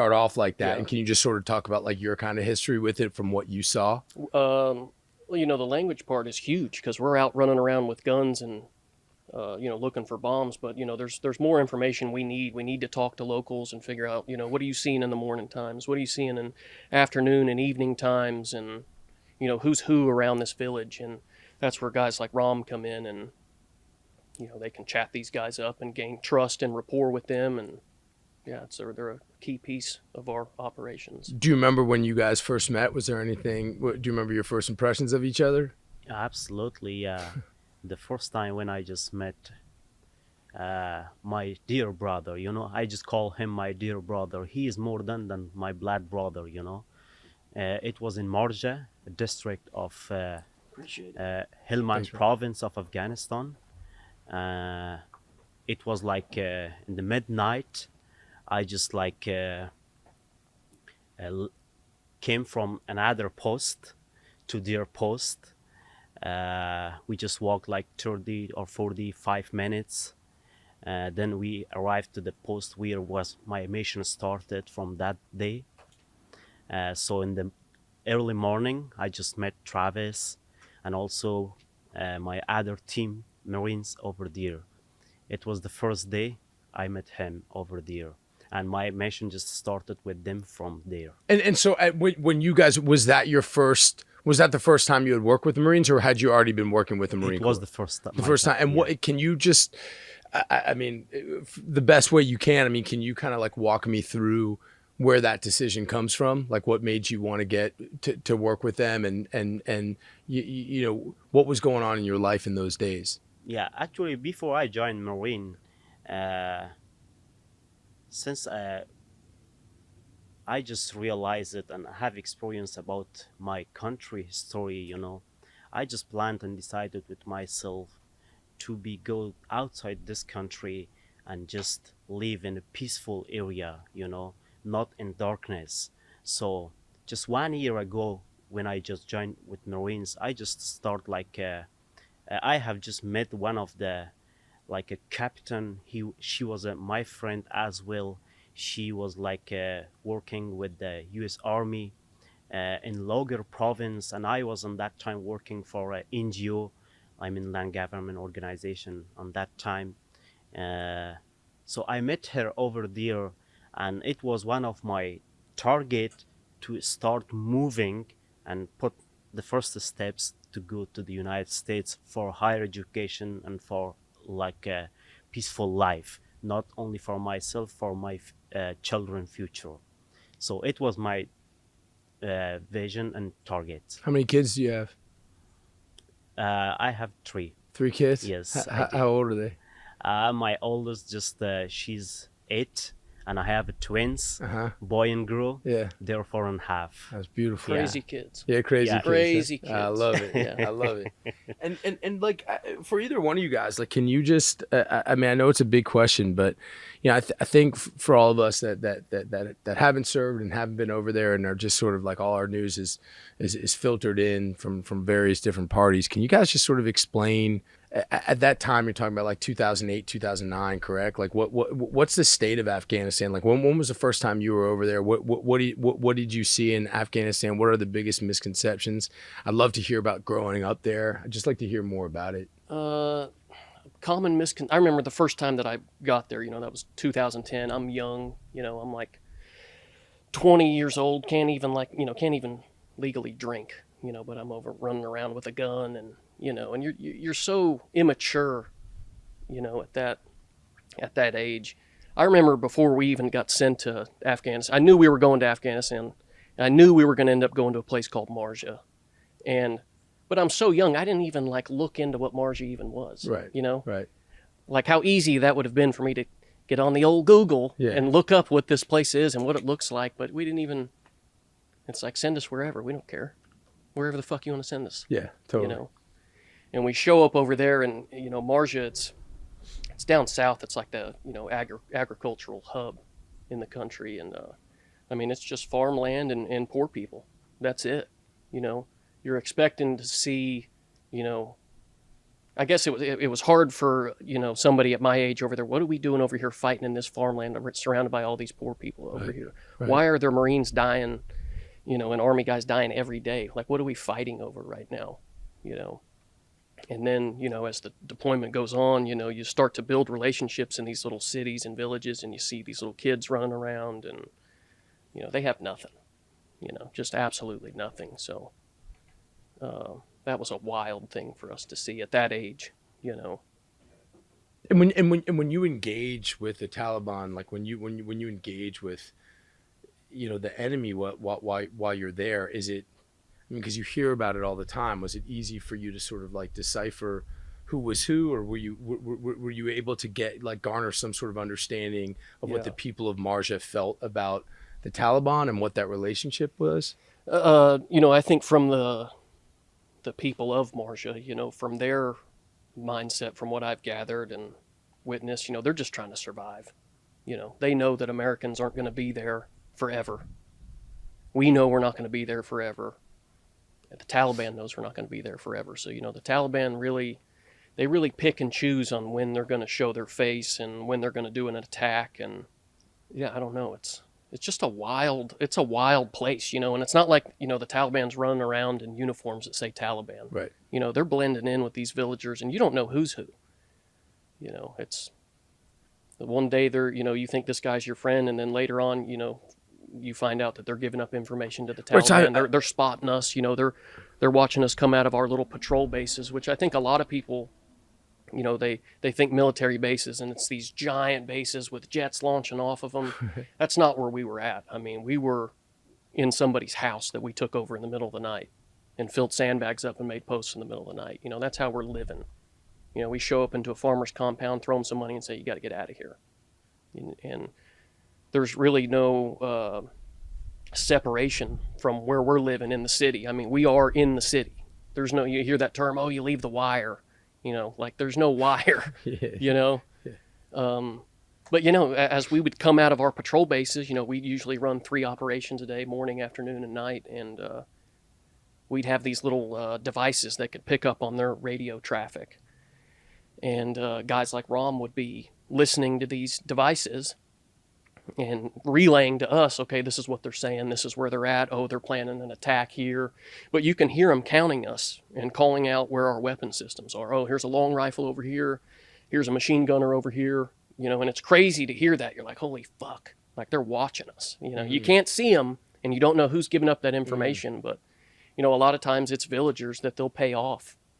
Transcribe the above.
start off like that, Yeah. and can you just sort of talk about like your kind of history with it from what you saw? Well, the language part is huge because we're out running around with guns and looking for bombs. But there's more information we need. We need to talk to locals and figure out, what are you seeing in the morning times? What are you seeing in afternoon and evening times? And who's who around this village? And that's where guys like Rom come in, and they can chat these guys up and gain trust and rapport with them. And yeah, they're a key piece of our operations. Do you remember when you guys first met? Was there anything? Do you remember your first impressions of each other? Absolutely, yeah. The first time when I just met my dear brother, I just call him my dear brother. He is more than my blood brother. It was in Marjah, a district of Appreciate it. Helmand province of Afghanistan. It was like in the midnight. I just like came from another post to their post. We just walked like 30 or 45 minutes. Then we arrived to the post where was my mission started from that day. So in the early morning, I just met Travis and also my other team Marines over there. It was the first day I met him over there, and my mission just started with them from there. And so when you guys, was that the first time you had worked with the Marines, or had you already been working with the Marine It Corps? was the first time. The first time. And yeah. what can you just, I mean, the best way you can, I mean, can you kind of like walk me through where that decision comes from? Like what made you want to get to work with them, and what was going on in your life in those days? Yeah, actually, before I joined Marine, since I just realized it and have experience about my country history, I just planned and decided with myself to go outside this country and just live in a peaceful area, not in darkness. So just 1 year ago, when I just joined with Marines, I just start like I have just met one of the like a captain. She was my friend as well. She was like working with the U.S. Army in Logar province, and I was on that time working for an NGO. I'm in land government organization on that time. So I met her over there, and it was one of my target to start moving and put the first steps to go to the United States for higher education and for like a peaceful life, not only for myself, for my children future. So it was my vision and target. How many kids do you have? I have three. 3 kids? Yes. How old are they? My oldest just she's 8, and I have twins, Uh-huh. boy and girl. Yeah. They're 4.5. That's beautiful. Crazy kids. Yeah, crazy Yeah. kids. Crazy kids. I love it. Yeah. I love it. And like for either one of you guys, like, can you just? I mean, I know it's a big question, but I think for all of us that haven't served and haven't been over there and are just sort of like all our news is filtered in from various different parties. Can you guys just sort of explain? At that time, you're talking about like 2008, 2009, correct? Like what's the state of Afghanistan? Like when was the first time you were over there? What did you see in Afghanistan? What are the biggest misconceptions? I'd love to hear about growing up there. I'd just like to hear more about it. I remember the first time that I got there, that was 2010. I'm young, I'm like 20 years old, can't even legally drink, but I'm over running around with a gun and you're so immature, at that age. I remember before we even got sent to Afghanistan, I knew we were going to Afghanistan. And I knew we were going to end up going to a place called Marjah. But I'm so young, I didn't even look into what Marjah even was. Right. Right. Like how easy that would have been for me to get on the old Google Yeah. and look up what this place is and what it looks like. But we didn't even, it's like, send us wherever. We don't care. Wherever the fuck you want to send us. Yeah, totally. And we show up over there, and Marjah, it's down south. It's like the agricultural hub in the country, and it's just farmland and poor people. That's it. You're expecting to see I guess it was hard for, you know, somebody at my age over there. What are we doing over here fighting in this farmland? We're surrounded by all these poor people over Right, here. right. Why are there Marines dying, you know, and Army guys dying every day? Like, what are we fighting over right now, you know? And then, you know, as the deployment goes on, you know, you start to build relationships in these little cities and villages, and you see these little kids running around, and, you know, they have nothing, you know, just absolutely nothing. So that was a wild thing for us to see at that age, you know. And when you engage with the Taliban, like when you engage with, you know, the enemy, while you're there, is it? I mean, because you hear about it all the time. Was it easy for you to sort of like decipher who was who, or were you able to get like garner some sort of understanding of what the Yeah. people of Marjah felt about the Taliban and what that relationship was? You know, I think from the people of Marjah, you know, from their mindset, from what I've gathered and witnessed, you know, they're just trying to survive. You know, they know that Americans aren't going to be there forever. We know we're not going to be there forever. The Taliban knows we're not going to be there forever. So, you know, the Taliban they really pick and choose on when they're going to show their face and when they're going to do an attack. And yeah, I don't know. It's just it's a wild place, you know, and it's not like, you know, the Taliban's running around in uniforms that say Taliban. Right. You know, they're blending in with these villagers, and you don't know who's who. You know, it's the one day they're, you know, you think this guy's your friend, and then later on, you know, you find out that they're giving up information to the Which Taliban. They're spotting us, you know, they're watching us come out of our little patrol bases, which I think a lot of people, you know, they think military bases, and it's these giant bases with jets launching off of them. That's not where we were at. I mean, we were in somebody's house that we took over in the middle of the night and filled sandbags up and made posts in the middle of the night. You know, that's how we're living. You know, we show up into a farmer's compound, throw them some money, and say, you got to get out of here. And there's really no separation from where we're living in the city. I mean, we are in the city. There's no, you hear that term, oh, you leave the wire. You know, like there's no wire, you know. But, you know, as we would come out of our patrol bases, you know, we'd usually run 3 operations a day, morning, afternoon, and night. And we'd have these little devices that could pick up on their radio traffic. And guys like Rom would be listening to these devices and relaying to us, okay, this is what they're saying, this is where they're at, oh, they're planning an attack here. But you can hear them counting us and calling out where our weapon systems are. Oh, here's a long rifle over here, here's a machine gunner over here, you know. And it's crazy to hear that. You're like, holy fuck, like they're watching us, you know. You can't see them, and you don't know who's giving up that information. But, you know, a lot of times it's villagers that they'll pay off